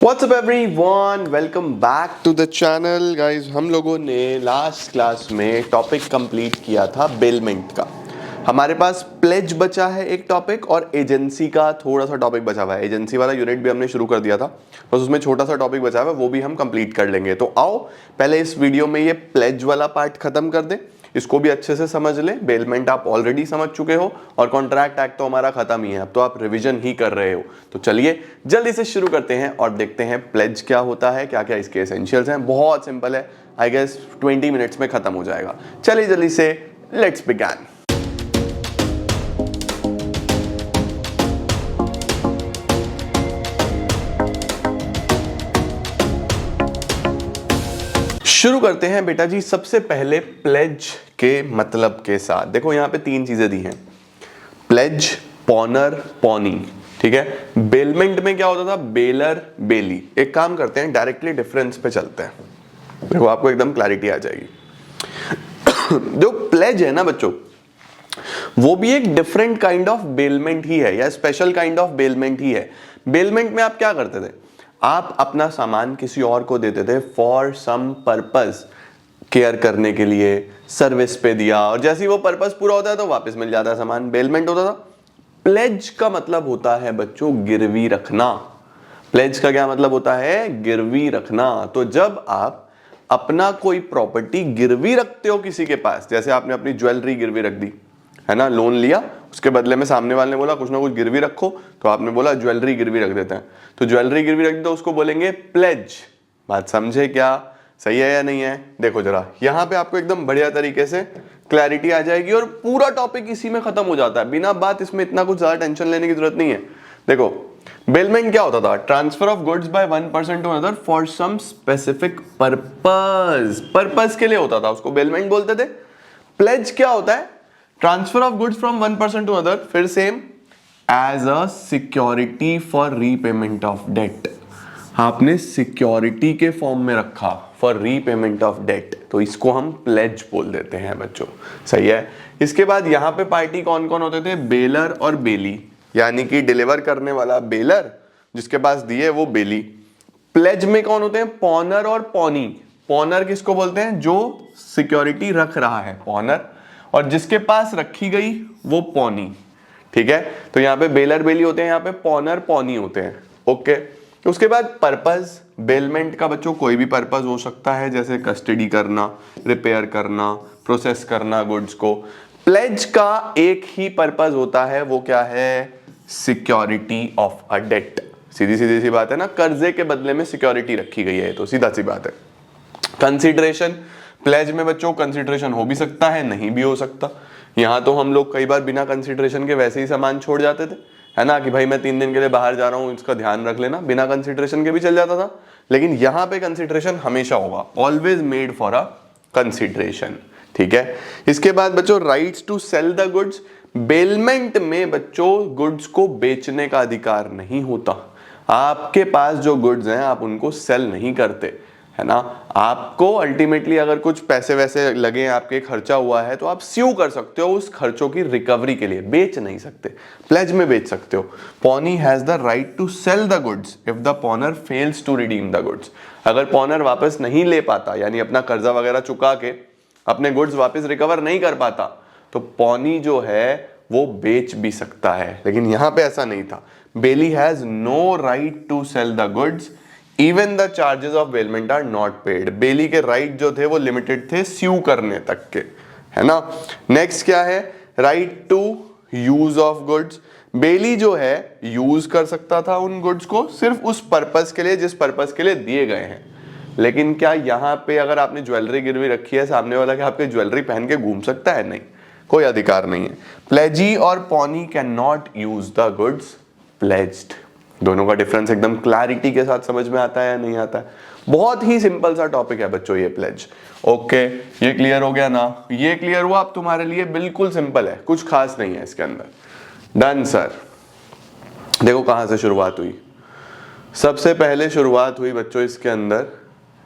WhatsApp everyone, welcome back to the channel guys. हम लोगों ने लास्ट क्लास में टॉपिक कंप्लीट किया था बेलमेंट का। हमारे पास प्लेज बचा है एक टॉपिक और एजेंसी का थोड़ा सा टॉपिक बचा हुआ है। एजेंसी वाला यूनिट भी हमने शुरू कर दिया था, बस उसमें छोटा सा टॉपिक बचा हुआ है, वो भी हम कंप्लीट कर लेंगे। तो आओ पहले इस वीडियो में ये प्लेज वाला पार्ट खत्म कर दें, इसको भी अच्छे से समझ लें। बेलमेंट आप ऑलरेडी समझ चुके हो और कॉन्ट्रैक्ट एक्ट तो हमारा खत्म ही है, अब तो आप रिवीजन ही कर रहे हो। तो चलिए जल्दी से शुरू करते हैं और देखते हैं प्लेज क्या होता है, क्या क्या इसके एसेंशियल्स हैं। बहुत सिंपल है, आई गेस 20 मिनट्स में खत्म हो जाएगा। चलिए जल्दी से लेट्स बिगिन। शुरू करते हैं बेटा जी सबसे पहले प्लेज के मतलब के साथ। देखो यहां पे तीन चीजें दी हैं, प्लेज, पॉनर, पॉनी। ठीक है, बेलमेंट में क्या होता था, बेलर, बेली। एक काम करते हैं, डायरेक्टली डिफरेंस पे चलते हैं, देखो आपको एकदम क्लैरिटी आ जाएगी। जो प्लेज है ना बच्चों, वो भी एक डिफरेंट काइंड ऑफ बेलमेंट ही है या स्पेशल काइंड ऑफ बेलमेंट ही है। बेलमेंट में आप क्या करते थे, आप अपना सामान किसी और को देते थे फॉर सम पर्पस, केयर करने के लिए, सर्विस पे दिया, और जैसे ही वो पर्पस पूरा होता है तो वापस मिल जाता है सामान, बेलमेंट होता था। प्लेज का मतलब होता है बच्चों गिरवी रखना। प्लेज का क्या मतलब होता है, गिरवी रखना। तो जब आप अपना कोई प्रॉपर्टी गिरवी रखते हो किसी के पास, जैसे आपने अपनी ज्वेलरी गिरवी रख दी है ना, लोन लिया, उसके बदले में सामने वाले ने बोला कुछ ना कुछ गिरवी रखो, तो आपने बोला ज्वेलरी गिरवी रख देते हैं, तो ज्वेलरी गिरवी रख दी तो उसको बोलेंगे प्लेज। बात समझे क्या, सही है या नहीं है? देखो जरा यहां पे आपको एकदम बढ़िया तरीके से क्लैरिटी आ जाएगी और पूरा टॉपिक इसी में खत्म हो जाता है, बिना बात इसमें इतना कुछ ज्यादा टेंशन लेने की जरूरत नहीं है। देखो बेलमेंट क्या होता था, transfer of goods by one person to another for some specific purpose. Purpose के लिए होता था, उसको बेलमेंट बोलते थे। प्लेज क्या होता है, transfer of goods from one person to other, फिर same, as a security for repayment of debt. आपने सिक्योरिटी के फॉर्म में रखा फॉर रीपेमेंट ऑफ डेट, तो इसको हम प्लेज बोल देते हैं बच्चों। सही है। इसके बाद यहां पे पार्टी कौन कौन होते थे, बेलर और बेली, यानी कि डिलीवर करने वाला बेलर, जिसके पास दिए वो बेली। प्लेज में कौन होते हैं, पॉनर और पॉनी। पॉनर किसको बोलते हैं, जो सिक्योरिटी रख रहा है, पॉनर, और जिसके पास रखी गई वो पॉनी। ठीक है, तो यहां पे बेलर बेली होते हैं, यहां पे पॉनर पॉनी होते हैं। ओके, उसके बाद पर्पस। बेलमेंट का बच्चों कोई भी पर्पस हो सकता है, जैसे कस्टडी करना, रिपेयर करना, प्रोसेस करना गुड्स को। प्लेज का एक ही पर्पस होता है, वो क्या है, सिक्योरिटी ऑफ अ डेट। सीधी सीधी सी बात है ना, कर्जे के बदले में सिक्योरिटी रखी गई है, तो सीधा सी बात है। कंसिडरेशन, प्लेज में बच्चों कंसिडरेशन हो भी सकता है, नहीं भी हो सकता। यहां तो हम लोग कई बार बिना कंसिडरेशन के वैसे ही सामान छोड़ जाते थे, है ना, कि भाई मैं 3 दिन के लिए बाहर जा रहा हूं, इसका ध्यान रख लेना, बिना कंसिडरेशन के भी चल जाता था। लेकिन यहां पे कंसिडरेशन हमेशा होगा, always made for a consideration. ठीक है, इसके बाद बच्चों rights to sell the goods. Bailment में बच्चों गुड्स को बेचने का अधिकार नहीं होता। आपके पास जो गुड्स हैं आप उनको सेल नहीं करते, है ना। आपको अल्टीमेटली अगर कुछ पैसे वैसे लगे, आपके खर्चा हुआ है, तो आप स्यू कर सकते हो उस खर्चों की रिकवरी के लिए, बेच नहीं सकते। प्लेज में बेच सकते हो। Pawnee has the right to sell the goods if the pawnor fails to redeem the goods. अगर पॉनर वापस नहीं ले पाता, यानी अपना कर्जा वगैरह चुका के अपने गुड्स वापस रिकवर नहीं कर पाता, तो पॉनी जो है वो बेच भी सकता है। लेकिन यहां पे ऐसा नहीं था। Bailee has no right to sell the goods even the charges of bailment are not paid. Bailee के राइट जो थे वो लिमिटेड थे स्यू करने तक के, है ना। नेक्स्ट क्या है, right to use of goods. Bailee जो है यूज कर सकता था उन गुड्स को सिर्फ उस पर्पस के लिए जिस पर्पस के लिए दिए गए हैं। लेकिन क्या यहां पे अगर आपने ज्वेलरी गिरवी रखी है, सामने वाला क्या आपके ज्वेलरी पहन के घूम सकता है? नहीं, कोई अधिकार नहीं है। प्लेजी और pony can not use the goods pledged. दोनों का डिफरेंस एकदम क्लैरिटी के साथ समझ में आता है या नहीं आता है? बहुत ही सिंपल सा टॉपिक है बच्चों ये प्लेज। ओके, ये क्लियर हो गया ना? ये क्लियर हुआ अब तुम्हारे लिए? बिल्कुल सिंपल है, कुछ खास नहीं है इसके अंदर। Done sir. देखो कहां से शुरुआत हुई, सबसे पहले शुरुआत हुई बच्चों इसके अंदर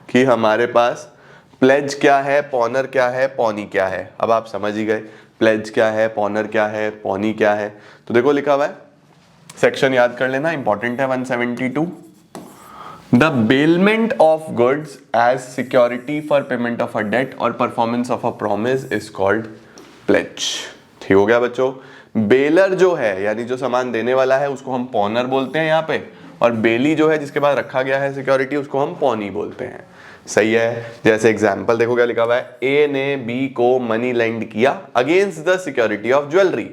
कि हमारे पास प्लेज क्या है, पॉनर क्या है, पॉनी क्या है। अब आप समझ ही गए प्लेज क्या है, पॉनर क्या है, पॉनी क्या है। तो देखो लिखा हुआ है, सेक्शन याद कर लेना, इंपॉर्टेंट है 172। The bailment of goods as security for payment of a debt or performance of a promise is called pledge. ठीक हो गया बच्चों। बेलर जो है यानी जो सामान देने वाला है उसको हम पॉनर बोलते हैं यहाँ पे, और बेली जो है जिसके पास रखा गया है सिक्योरिटी उसको हम पॉनी बोलते हैं। सही है। जैसे एग्जाम्पल देखो क्या लिखा हुआ है, ए ने बी को मनी लेंड किया against the security of jewellery.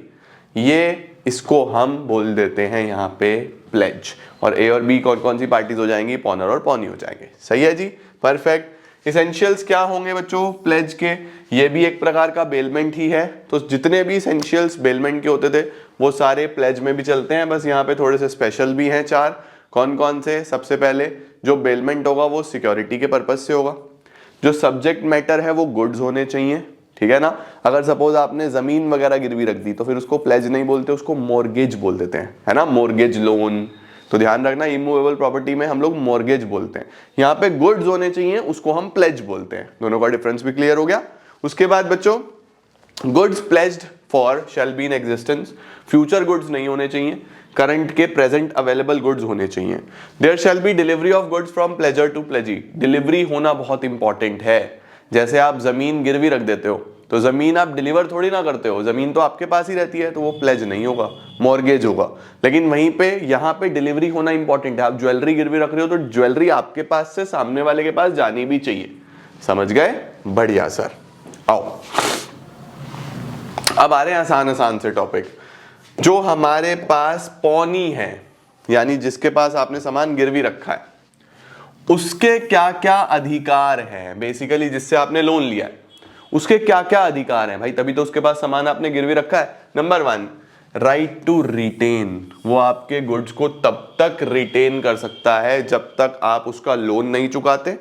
ये इसको हम बोल देते हैं यहाँ पे प्लेज। और ए और बी कौन कौन सी पार्टीज हो जाएंगी, पॉनर और पॉनी हो जाएंगे। सही है जी, परफेक्ट। इसेंशियल्स क्या होंगे बच्चों प्लेज के, ये भी एक प्रकार का बेलमेंट ही है। तो जितने भी इसेंशियल्स बेलमेंट के होते थे वो सारे प्लेज में भी चलते हैं, बस यहाँ पे थोड़े से स्पेशल भी हैं चार। कौन कौन से, सबसे पहले जो बेलमेंट होगा वो सिक्योरिटी के पर्पज से होगा। जो सब्जेक्ट मैटर है वो गुड्स होने चाहिए, ठीक है ना। अगर सपोज आपने जमीन वगैरह गिरवी रख दी तो फिर उसको प्लेज नहीं बोलते, उसको मॉर्गेज बोल देते हैं, है ना, मॉर्गेज लोन। तो ध्यान रखना इमूवेबल प्रॉपर्टी में हम लोग मॉर्गेज बोलते हैं। यहाँ पे गुड्स होने चाहिए उसको हम प्लेज बोलते हैं। दोनों का डिफरेंस भी क्लियर हो गया। उसके बाद बच्चों goods pledged for shall be in existence, future goods नहीं होने चाहिए, करंट के प्रेजेंट अवेलेबल गुड्स होने चाहिए। There shall be delivery of goods from pledger to pledgee, delivery होना बहुत इंपॉर्टेंट है। जैसे आप जमीन गिरवी रख देते हो तो जमीन आप डिलीवर थोड़ी ना करते हो, जमीन तो आपके पास ही रहती है, तो वो प्लेज नहीं होगा, मॉर्गेज होगा। लेकिन वहीं पे यहाँ पे डिलीवरी होना इंपॉर्टेंट है। आप ज्वेलरी गिरवी रख रहे हो तो ज्वेलरी आपके पास से सामने वाले के पास जानी भी चाहिए। समझ गए, बढ़िया सर। आओ अब आ रहे हैं आसान आसान से टॉपिक। जो हमारे पास पौनी है यानी जिसके पास आपने सामान गिरवी रखा है उसके क्या क्या अधिकार हैं, बेसिकली जिससे आपने लोन लिया है उसके क्या क्या अधिकार हैं भाई, तभी तो उसके पास सामान आपने गिरवी रखा है। नंबर 1, राइट टू रिटेन, वो आपके गुड्स को तब तक रिटेन कर सकता है जब तक आप उसका लोन नहीं चुकाते,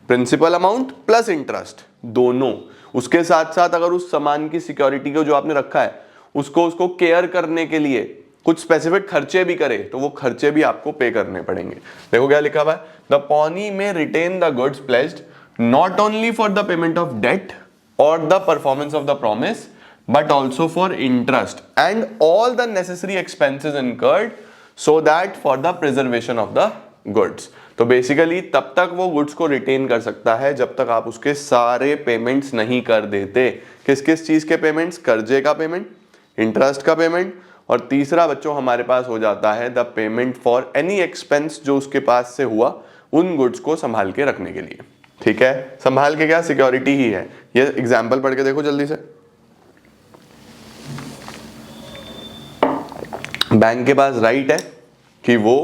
प्रिंसिपल अमाउंट प्लस इंटरेस्ट दोनों। उसके साथ साथ अगर उस सामान की सिक्योरिटी को जो आपने रखा है उसको केयर करने के लिए कुछ स्पेसिफिक खर्चे भी करे तो वो खर्चे भी आपको पे करने पड़ेंगे। देखो क्या लिखा हुआ है, द पॉनी में retain the goods pledged not only for the payment of debt or the performance of the promise but also for interest and all the necessary expenses incurred so that for the preservation of the goods। तो basically तब तक वो goods को retain कर सकता है जब तक आप उसके सारे पेमेंट्स नहीं कर देते। किस किस चीज के पेमेंट्स, कर्जे का पेमेंट, इंटरेस्ट का पेमेंट, और तीसरा बच्चों हमारे पास हो जाता है the payment for any expense जो उसके पास से हुआ उन गुड्स को संभाल के रखने के लिए। ठीक है, संभाल के क्या, सिक्योरिटी ही है। ये एग्जाम्पल पढ़ के देखो जल्दी से। बैंक के पास राइट है कि वो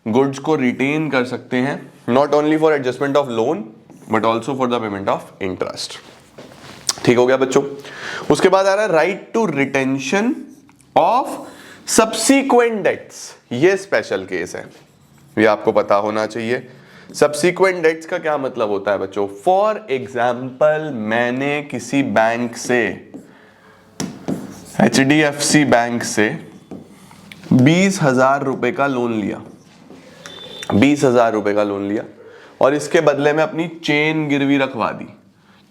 गुड्स को रिटेन कर सकते हैं not only for adjustment of loan but also for the payment of interest. ठीक हो गया बच्चों। उसके बाद आ रहा है right to retention of subsequent debts. ये स्पेशल केस है, ये आपको पता होना चाहिए। सब्सीक्वेंट डेट्स का क्या मतलब होता है बच्चों, फॉर एग्जाम्पल मैंने किसी बैंक से, HDFC बैंक से 20,000 रुपए का लोन लिया, 20,000 रुपए का लोन लिया और इसके बदले में अपनी चेन गिरवी रखवा दी।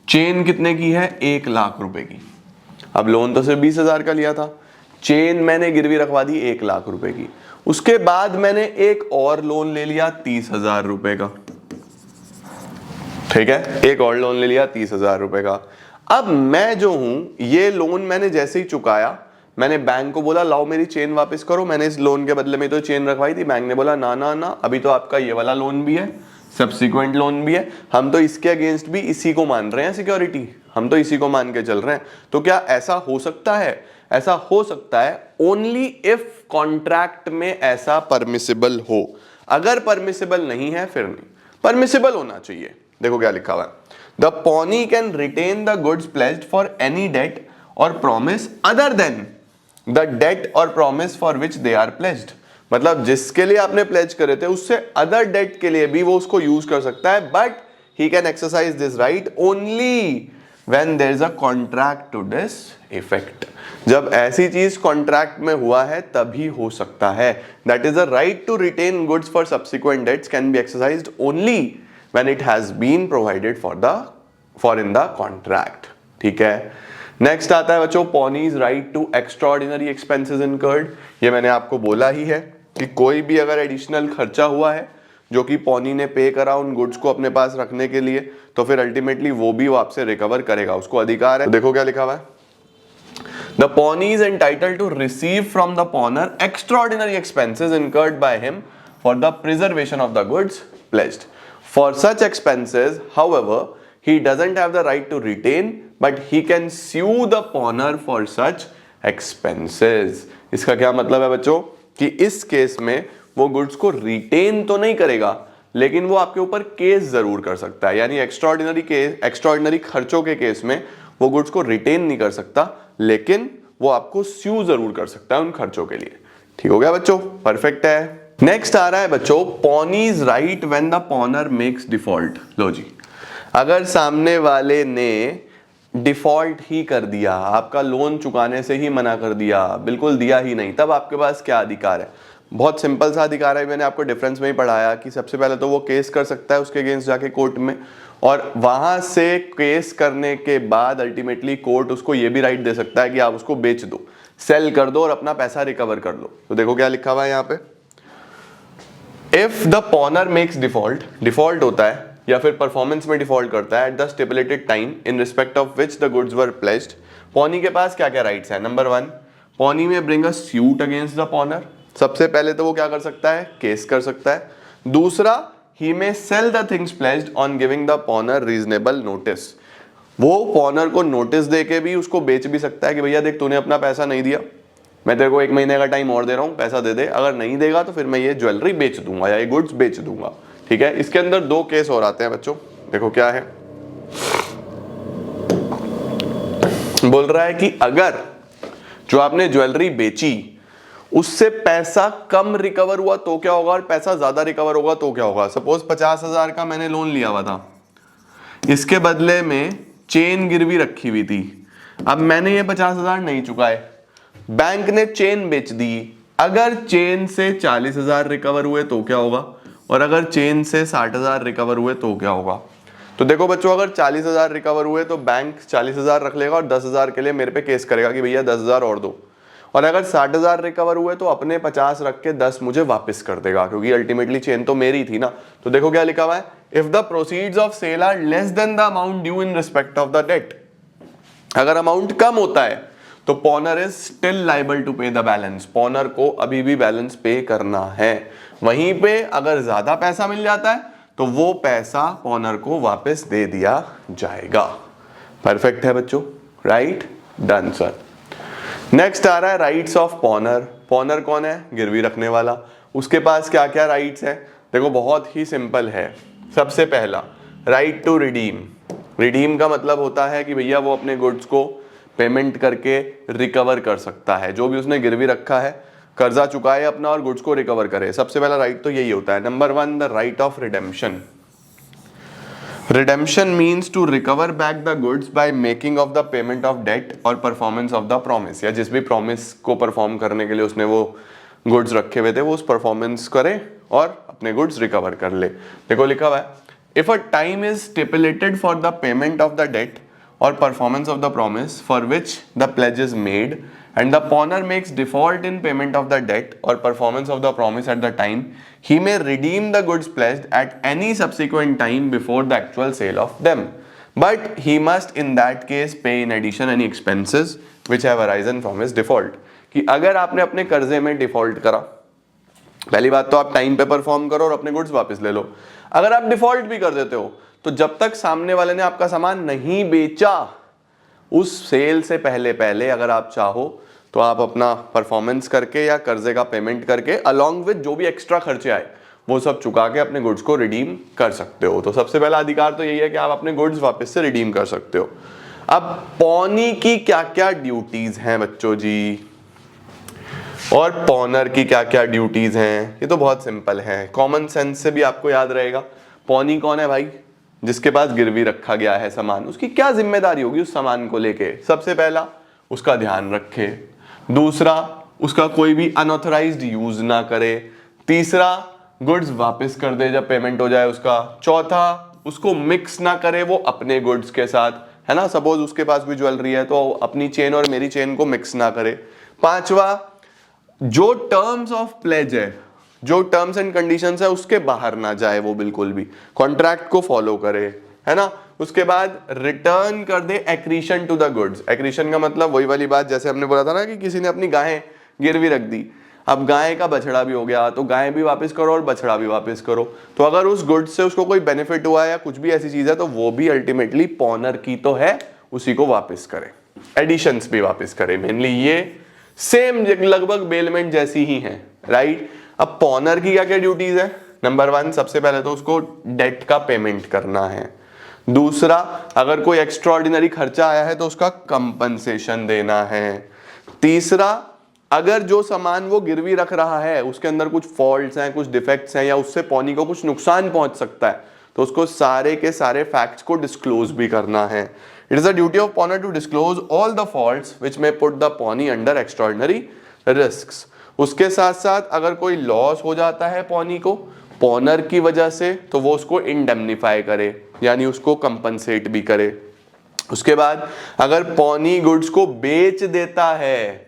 चेन कितने की है, 1 लाख रुपए की। अब लोन तो सिर्फ 20,000 का लिया था, चेन मैंने गिरवी रखवा दी 1 लाख रुपए की। उसके बाद मैंने एक और लोन ले लिया 30,000 रुपए का। ठीक है, एक और लोन ले लिया 30,000 रुपए का। अब मैं जो हूं, ये लोन मैंने जैसे ही चुकाया, मैंने बैंक को बोला लाओ मेरी चेन वापस करो, मैंने इस लोन के बदले में तो चेन रखवाई थी। बैंक ने बोला ना ना ना, अभी तो आपका ये वाला लोन भी है, सब्सिक्वेंट लोन भी है, हम तो इसके अगेंस्ट भी इसी को मान रहे हैं सिक्योरिटी, हम तो इसी को मान के चल रहे हैं। तो क्या ऐसा हो सकता है? ऐसा हो सकता है ओनली इफ कॉन्ट्रैक्ट में ऐसा परमिसिबल हो। अगर परमिसिबल नहीं है फिर नहीं, परमिसिबल होना चाहिए। देखो क्या लिखा हुआ है, the pawnee can retain the goods pledged for any debt or promise other than the debt or promise for which they are pledged. मतलब जिसके लिए आपने प्लेज करे थे उससे अदर डेट के लिए भी वो उसको यूज कर सकता है, but he can exercise this right only when there is a contract to this effect. जब ऐसी चीज कॉन्ट्रैक्ट में हुआ है तभी हो सकता है। That is a right to retain goods for subsequent debts can be exercised only when it has been provided for in the contract. ठीक है, नेक्स्ट आता है बच्चों pawnee's right to extraordinary expenses incurred. ये मैंने आपको बोला ही है कि कोई भी अगर एडिशनल खर्चा हुआ है जो कि पॉनी ने पे करा उन गुड्स को अपने पास रखने के लिए, तो फिर अल्टीमेटली वो भी आपसे रिकवर करेगा, उसको अधिकार है। तो देखो क्या लिखा हुआ है, The pawnee is entitled to receive from the pawner extraordinary expenses incurred by him for the preservation of the goods pledged. For such expenses, however, he doesn't have the right to retain, but he can sue the pawner for such expenses. इसका क्या मतलब है बच्चों कि इस case में वो goods को रिटेन तो नहीं करेगा, लेकिन वो आपके ऊपर केस जरूर कर सकता है। यानी एक्स्ट्राऑर्डिनरी खर्चों के केस में वो गुड्स को रिटेन नहीं कर सकता, लेकिन वो आपको स्यू जरूर कर सकता है उन खर्चों के लिए। ठीक हो गया बच्चों, परफेक्ट है। नेक्स्ट आ रहा है बच्चों, pawnee's right when the pawnor makes default. लो जी, अगर सामने वाले ने डिफॉल्ट ही कर दिया, आपका लोन चुकाने से ही मना कर दिया, बिल्कुल दिया ही नहीं, तब आपके पास क्या अधिकार है? बहुत सिंपल सा अधिकार है, मैंने आपको डिफरेंस में ही पढ़ाया कि सबसे पहले तो वो केस कर सकता है उसके अगेंस्ट जाके कोर्ट में, और वहां से केस करने के बाद अल्टीमेटली कोर्ट उसको ये भी राइट दे सकता है कि आप उसको बेच दो, सेल कर दो और अपना पैसा रिकवर कर लो। तो देखो क्या लिखा हुआ है यहाँ पे, if the pawnor makes default होता है या फिर परफॉर्मेंस में डिफॉल्ट करता है at the stipulated time in respect of which the goods were pledged, pony के पास क्या क्या राइट्स है? नंबर 1, पॉनी में bring a suit against the पॉनर। सबसे पहले तो वो क्या कर सकता है? केस कर सकता है। दूसरा, he may sell the things pledged on giving the pawners reasonable notice. वो पॉनर को नोटिस दे के भी उसको बेच भी सकता है कि भैया देख, तूने अपना पैसा नहीं दिया, मैं तेरे को 1 महीने का टाइम और दे रहा हूँ, पैसा दे दे, अगर नहीं देगा तो फिर मैं ये ज्वेलरी बेच दूंगा या ये गुड्स बेच दूंगा। ठीक है, इसके अंदर 2 केस और आते हैं बच्चों। देखो क्या है, बोल रहा है कि अगर जो आपने ज्वेलरी बेची उससे पैसा कम रिकवर हुआ तो क्या होगा, और पैसा ज्यादा रिकवर होगा तो क्या होगा। सपोज 50,000 का मैंने लोन लिया हुआ था, इसके बदले में चेन गिरवी रखी हुई थी, अब मैंने ये 50,000 नहीं चुकाए, बैंक ने चेन बेच दी, अगर चेन से 40,000 रिकवर हुए तो क्या होगा, और अगर चेन से 60,000 रिकवर हुए तो क्या होगा। तो देखो बच्चों, अगर 40,000 रिकवर हुए तो बैंक 40,000 रख लेगा और 10,000 के लिए मेरे पे केस करेगा कि भैया 10,000 और दो, और अगर 60,000 रिकवर हुए तो अपने 50 रख के 10 मुझे वापस कर देगा, क्योंकि अल्टीमेटली चेन तो मेरी थी ना। तो देखो क्या लिखा हुआ है, if the proceeds of sale are less than the amount due in respect of the debt, अगर अमाउंट कम होता है तो pawnor is still liable to pay the balance, pawnor को अभी भी बैलेंस पे करना है। वहीं पे अगर ज्यादा पैसा मिल जाता है तो वो पैसा पॉनर को वापस दे दिया जाएगा। परफेक्ट है बच्चों, राइट, डन सर। नेक्स्ट आ रहा है राइट्स ऑफ पॉनर। पॉनर कौन है? गिरवी रखने वाला। उसके पास क्या क्या राइट्स है? देखो बहुत ही सिंपल है। सबसे पहला, राइट टू रिडीम। रिडीम का मतलब होता है कि भैया वो अपने गुड्स को पेमेंट करके रिकवर कर सकता है, जो भी उसने गिरवी रखा है कर्जा चुकाए अपना और गुड्स को रिकवर करे। सबसे पहला राइट तो यही होता है। Number 1, the right of redemption. Redemption means to recover back the goods by making of the payment of debt और performance of the promise, या जिस भी promise को perform करने के लिए उसने वो goods रखे हुए थे वो उस performance करे और अपने goods recover कर ले। देखो लिखा हुआ है, if a time is stipulated for the payment of the debt or performance of the promise for which the pledge is made and the pawner makes default in payment of the debt or performance of the promise at the time, he may redeem the goods pledged at any subsequent time before the actual sale of them. But he must in that case pay in addition any expenses which have arisen from his default. कि अगर आपने अपने कर्जे में default करा, पहली बात तो आप टाइम पे परफॉर्म करो और अपने गुड्स वापस ले लो। अगर आप डिफॉल्ट भी कर देते हो तो जब तक सामने वाले ने आपका सामान नहीं बेचा, उस सेल से पहले अगर आप चाहो तो आप अपना परफॉर्मेंस करके या कर्जे का पेमेंट करके अलॉन्ग विद जो भी एक्स्ट्रा खर्चे आए वो सब चुका के अपने गुड्स को रिडीम कर सकते हो। तो सबसे पहला अधिकार तो यही है कि आप अपने गुड्स वापस से रिडीम कर सकते हो। अब पॉनी की क्या क्या ड्यूटीज हैं बच्चों जी, और पॉनर की क्या क्या ड्यूटीज हैं, ये तो बहुत सिंपल है, कॉमन सेंस से भी आपको याद रहेगा। पॉनी कौन है भाई? जिसके पास गिरवी रखा गया है सामान, उसकी क्या जिम्मेदारी होगी उस सामान को लेके? सबसे पहला, उसका ध्यान रखे। दूसरा, उसका कोई भी अनऑथराइज्ड यूज ना करे। तीसरा, गुड्स वापस कर दे जब पेमेंट हो जाए उसका। चौथा, उसको मिक्स ना करे वो अपने गुड्स के साथ, है ना। सपोज उसके पास भी ज्वेलरी है तो अपनी चेन और मेरी चेन को मिक्स ना करे। पांचवा, जो टर्म्स ऑफ प्लेज है जो टर्म्स एंड कंडीशंस है उसके बाहर ना जाए वो बिल्कुल भी, कॉन्ट्रैक्ट को फॉलो करे, है ना। उसके बाद रिटर्न कर दे accretion to the goods. Accretion का मतलब वही वाली बात जैसे हमने बोला था ना कि किसी ने अपनी गायें गिरवी रख दी, अब गाय का बछड़ा भी हो गया तो गाय भी वापस करो और बछड़ा भी वापस करो। तो अगर उस गुड्स से उसको कोई बेनिफिट हुआ या कुछ भी ऐसी चीज है तो वो भी अल्टीमेटली पॉनर की तो है, उसी को वापस करे, एडिशंस भी वापस करे। मेनली ये सेम लगभग बेलमेंट जैसी ही है, राइट। अब पॉनर की क्या क्या ड्यूटीज है? नंबर 1, सबसे पहले तो उसको डेट का पेमेंट करना है। दूसरा, अगर कोई एक्स्ट्रा ऑर्डिनरी खर्चा आया है तो उसका कंपनसेशन देना है। तीसरा, अगर जो सामान वो गिरवी रख रहा है उसके अंदर कुछ फॉल्ट्स हैं, कुछ डिफेक्ट्स हैं या उससे पॉनी को कुछ नुकसान पहुंच सकता है तो उसको सारे के सारे फैक्ट्स को डिस्क्लोज भी करना है। It is the duty of pawnor to disclose all the faults which may put the pawnee under extraordinary risks. उसके साथ साथ अगर कोई लॉस हो जाता है पॉनी को पॉनर की वजह से तो वो उसको इंडेमनीफाई करे, यानी उसको कंपनसेट भी करे। उसके बाद अगर पॉनी गुड्स को बेच देता है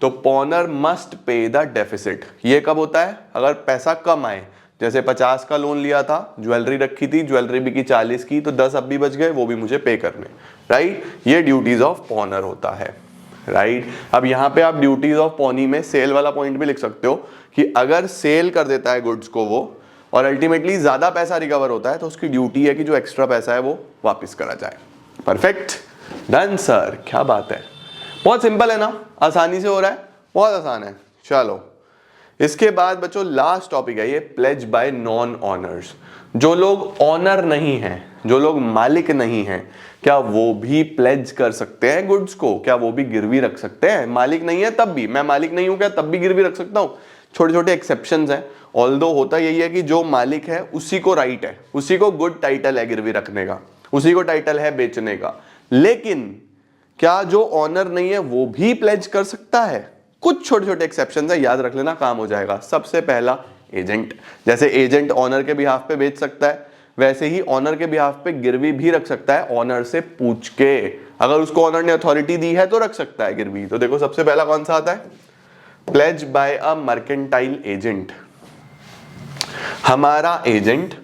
तो पॉनर मस्ट पे द डेफिसिट। ये कब होता है? अगर पैसा कम आए, जैसे 50 का लोन लिया था, ज्वेलरी रखी थी, ज्वेलरी बिकी 40 की, तो 10 अब भी बच गए, वो भी मुझे पे करने, राइट। ये ड्यूटीज ऑफ पॉनर होता है, राइट। अब यहां पे आप ड्यूटीज ऑफ पॉनी में सेल वाला पॉइंट भी लिख सकते हो कि अगर सेल कर देता है गुड्स को वो और अल्टीमेटली ज्यादा पैसा रिकवर होता है तो उसकी ड्यूटी है कि जो एक्स्ट्रा पैसा है वो वापस करा जाए। परफेक्ट, डन सर, क्या बात है, बहुत सिंपल है ना, आसानी से हो रहा है, बहुत आसान है। चलो इसके बाद बच्चों लास्ट टॉपिक है ये प्लेज बाय नॉन ऑनर्स। जो लोग ऑनर नहीं हैं, जो लोग मालिक नहीं हैं, क्या वो भी प्लेज कर सकते हैं गुड्स को? क्या वो भी गिरवी रख सकते हैं? मालिक नहीं है तब भी, मैं मालिक नहीं हूं क्या तब भी गिरवी रख सकता हूं? छोटे छोटे एक्सेप्शंस हैं। ऑल्दो होता यही है कि जो मालिक है उसी को राइट है, उसी को गुड टाइटल है गिरवी रखने का, उसी को टाइटल है बेचने का। लेकिन क्या जो ऑनर नहीं है वो भी प्लेज कर सकता है? कुछ छोटे छोटे एक्सेप्शंस है, याद रख लेना, काम हो जाएगा। सबसे पहला एजेंट, जैसे एजेंट ऑनर के बिहाफ पे बेच सकता है वैसे ही ऑनर के बिहाफ पे गिरवी भी रख सकता है ऑनर से पूछ के। अगर उसको ऑनर ने अथॉरिटी दी है तो रख सकता है गिरवी। तो देखो सबसे पहला कौन सा आता है? प्लेज बाय अ मर्केंटाइल एजेंट। हमारा एजेंट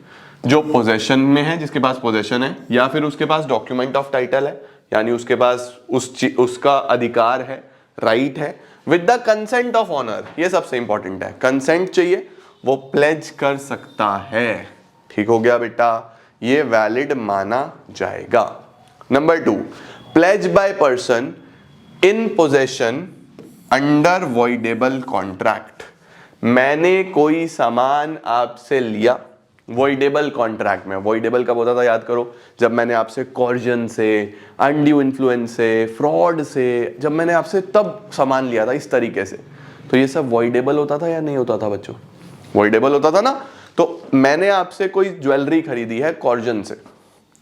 जो पोजेशन में है, जिसके पास पोजेशन है या फिर उसके पास डॉक्यूमेंट ऑफ टाइटल है, यानी उसके पास उसका अधिकार है, राइट है, with the consent of owner. ये सबसे इंपॉर्टेंट है, कंसेंट चाहिए, वो प्लेज कर सकता है। ठीक हो गया बेटा, ये वैलिड माना जाएगा। Number 2, pledge by person in possession under voidable contract. मैंने कोई सामान आपसे लिया वॉइडेबल कॉन्ट्रैक्ट में। वॉइडेबल कब होता था याद करो? जब मैंने आपसे कॉर्जन से, अनड्यू इन्फ्लुएंस से, फ्रॉड से, जब मैंने आपसे तब सामान लिया था इस तरीके से, तो ये सब वॉइडेबल होता था या नहीं होता था बच्चों? वॉइडेबल होता था ना। तो मैंने आपसे कोई ज्वेलरी खरीदी है कॉर्जन से,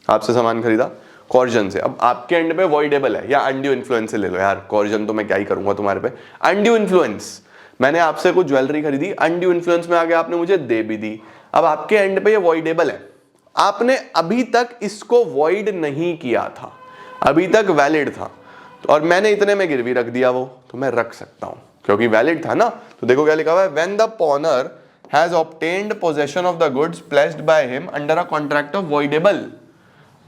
आपसे सामान खरीदा कॉर्जन से, अब आपके एंड पे वॉइडेबल है, या अनड्यू इन्फ्लुएंस से ले लो यार, कॉर्जन तो मैं क्या ही करूंगा तुम्हारे पे। अनड्यू इन्फ्लुएंस, मैंने आपसे कोई ज्वेलरी खरीदी, अनड्यू इन्फ्लुएंस में आगे आपने मुझे दे भी दी, अब आपके एंड पे ये वॉइडेबल है। आपने अभी तक इसको वॉइड नहीं किया था, अभी तक वैलिड था, और मैंने इतने में गिरवी रख दिया वो, तो मैं रख सकता हूं क्योंकि वैलिड था ना। तो देखो क्या लिखा हुआ है, when the पॉनर has obtained possession of the goods placed by him under a contract of voidable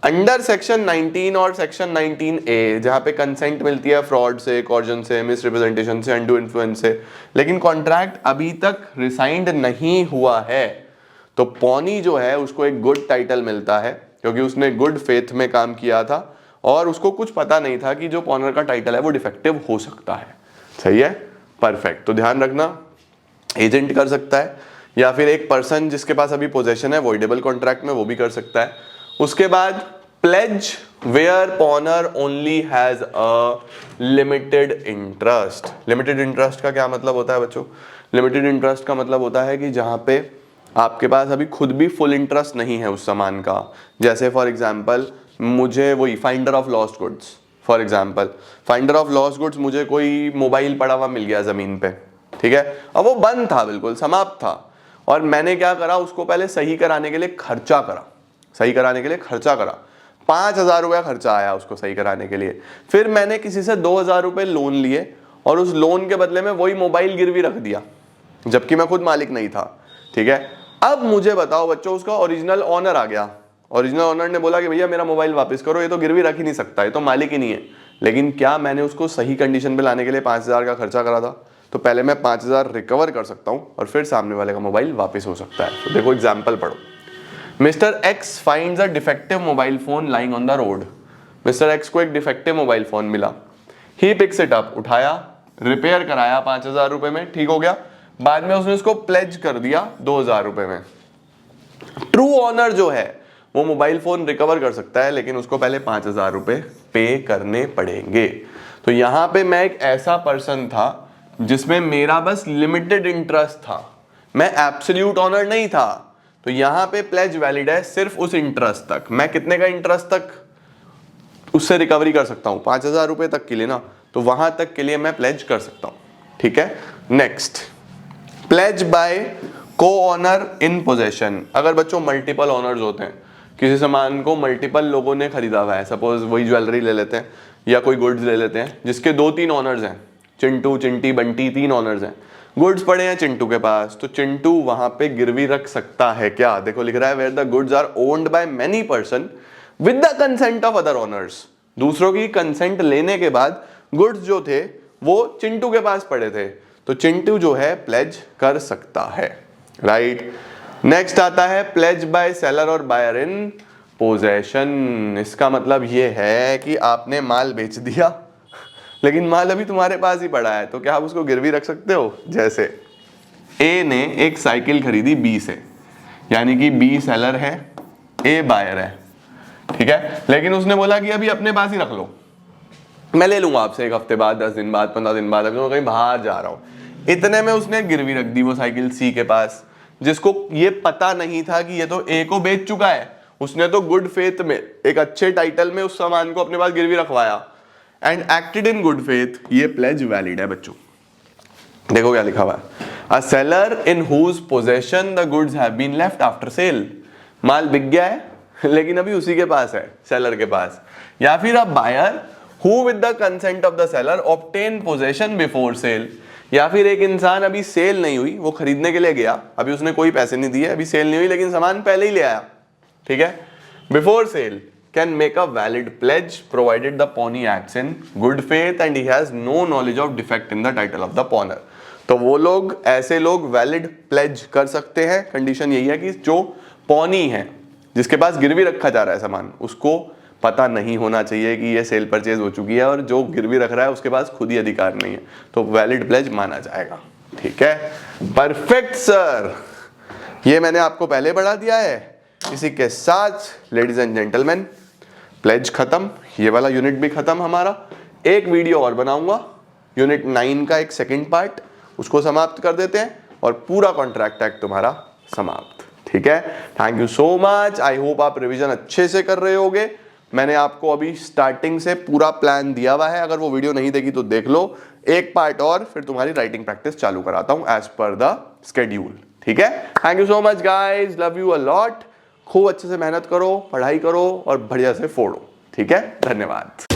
under section 19 और सेक्शन 19A, जहां पे कंसेंट मिलती है फ्रॉड से, कॉर्जन से, मिस रिप्रेजेंटेशन से, अनड्यू इन्फ्लुएंस से, लेकिन कॉन्ट्रैक्ट अभी तक रिसाइंड नहीं हुआ है, तो पॉनी जो है उसको एक गुड टाइटल मिलता है क्योंकि उसने गुड फेथ में काम किया था और उसको कुछ पता नहीं था कि जो पॉनर का टाइटल है वो डिफेक्टिव हो सकता है। सही है, परफेक्ट। तो ध्यान रखना, एजेंट कर सकता है या फिर एक पर्सन जिसके पास अभी पोजेशन है वॉइडेबल कॉन्ट्रैक्ट में, वो भी कर सकता है। उसके बाद pledge where pawnor only has a limited interest. Limited interest का क्या मतलब होता है बच्चों? लिमिटेड इंटरेस्ट का मतलब होता है कि जहां पे आपके पास अभी खुद भी फुल इंटरेस्ट नहीं है उस सामान का। जैसे फॉर एग्जांपल मुझे वही finder of lost goods, for example finder of lost goods, मुझे कोई मोबाइल पड़ा हुआ मिल गया जमीन पे, ठीक है, अब वो बंद था, बिल्कुल समाप्त था, और मैंने क्या करा, उसको पहले सही कराने के लिए खर्चा करा, सही कराने के लिए खर्चा करा, 5,000 रुपया खर्चा आया उसको सही कराने के लिए। फिर मैंने किसी से 2,000 रुपये लोन लिए और उस लोन के बदले में वही मोबाइल गिरवी रख दिया, जबकि मैं खुद मालिक नहीं था। ठीक है। अब मुझे बताओ बच्चों, उसका ओरिजिनल ओनर आ गया, ओरिजिनल ओनर ने बोला कि भैया मेरा मोबाइल वापस करो, ये तो गिरवी रख ही नहीं सकता, ये तो मालिक ही नहीं है। लेकिन क्या मैंने उसको सही कंडीशन पे लाने के लिए 5,000 का खर्चा करा था? तो पहले मैं 5,000 रिकवर कर सकता हूँ और फिर सामने वाले का मोबाइल वापस हो सकता है। तो देखो एग्जाम्पल पढ़ो। Mister x finds a defective mobile phone lying on the road. Mister x को एक डिफेक्टिव मोबाइल फोन मिला, ही पिक्स इट अप, उठाया, रिपेयर कराया 5,000 रुपए में, ठीक हो गया। बाद में उसने उसको प्लेज कर दिया 2,000 रुपए में। ट्रू ऑनर जो है वो मोबाइल फोन रिकवर कर सकता है, लेकिन उसको पहले 5,000 रुपए पे करने पड़ेंगे। तो यहां पे मैं एक ऐसा पर्सन था जिसमें मेरा बस लिमिटेड इंटरेस्ट था, मैं एब्सोल्यूट ऑनर नहीं था। तो यहां पे प्लेज वैलिड है सिर्फ उस इंटरेस्ट तक। मैं कितने का इंटरेस्ट तक उससे रिकवरी कर सकता हूं? 5,000 रुपए तक के लिए ना, तो वहां तक के लिए मैं प्लेज कर सकता हूं, ठीक है। नेक्स्ट, प्लेज बाय को ऑनर इन पोजेशन। अगर बच्चों मल्टीपल ऑनर्स होते हैं, किसी सामान को मल्टीपल लोगों ने खरीदा हुआ है, सपोज वही ज्वेलरी ले लेते हैं या कोई गुड्स ले लेते हैं जिसके 2-3 ऑनर्स हैं, चिंटू, चिंटी, बंटी, 3 ऑनर्स हैं। गुड्स पड़े हैं चिंटू के पास, तो चिंटू वहां पे गिरवी रख सकता है क्या? देखो लिख रहा है where the goods are owned by many person with the consent of other owners. दूसरों की कंसेंट लेने के बाद गुड्स जो थे वो चिंटू के पास पड़े थे, तो चिंटू जो है प्लेज कर सकता है, राइट। नेक्स्ट आता है प्लेज बाय सेलर और बायर इन पोजेशन। इसका मतलब ये है कि आपने माल बेच दिया लेकिन माल अभी तुम्हारे पास ही पड़ा है, तो क्या आप उसको गिरवी रख सकते हो? जैसे ए ने एक साइकिल खरीदी बी से, यानी कि बी सेलर है, ए बायर है, ठीक है। लेकिन उसने बोला कि अभी अपने पास ही रख लो, मैं ले लूंगा आपसे 1 हफ्ते बाद, 10 दिन बाद, 15 दिन बाद, अभी मैं कहीं बाहर जा रहा हूं। इतने में उसने गिरवी रख दी वो साइकिल सी के पास, जिसको ये पता नहीं था कि ये तो ए को बेच चुका है। उसने तो गुड फेथ में, एक अच्छे टाइटल में उस सामान को अपने पास गिरवी रखवाया and acted in good faith. ये प्लेज वैलिड है बच्चों। देखो क्या लिखा हुआ है, a seller in whose possession the goods have been left after sale. माल बिक गया है लेकिन अभी उसी के पास है, सेलर के पास। या फिर a buyer who with the consent of the seller obtain possession before sale. या फिर एक इंसान, अभी सेल नहीं हुई, वो खरीदने के लिए गया, अभी उसने कोई पैसे नहीं दिए, अभी सेल नहीं हुई, लेकिन सामान पहले ही ले आया, ठीक है। Before sale can make a valid pledge provided the pawnee acts in good faith and he has no knowledge of defect in the title of the pawnor. तो वो लोग, ऐसे लोग वैलिड प्लेज कर सकते हैं। कंडीशन यही है कि जो पॉनी है, जिसके पास गिरवी रखा जा रहा है सामान, उसको पता नहीं होना चाहिए कि ये सेल परचेज हो चुकी है, और जो गिरवी रख रहा है उसके पास खुद ही अधिकार नहीं है, तो वैलिड प्लेज माना जाएगा, ठीक है। परफेक्ट सर, ये मैंने आपको पहले बढ़ा दिया है। इसी के साथ लेडीज एंड जेंटलमैन, प्लेज खत्म, ये वाला यूनिट भी खत्म हमारा। एक वीडियो और बनाऊंगा, यूनिट 9 का एक सेकंड पार्ट, उसको समाप्त कर देते हैं और पूरा कॉन्ट्रैक्ट एक्ट तुम्हारा समाप्त, ठीक है। Thank you so much. I hope आप रिवीजन अच्छे से कर रहे होगे। मैंने आपको अभी स्टार्टिंग से पूरा प्लान दिया हुआ है, अगर वो वीडियो नहीं देखी तो देख लो। एक पार्ट और फिर तुम्हारी राइटिंग प्रैक्टिस चालू कराता हूं एज पर द स्केड्यूल, ठीक है। Thank you so much guys, love you a lot. खूब अच्छे से मेहनत करो, पढ़ाई करो और बढ़िया से फोड़ो, ठीक है। धन्यवाद।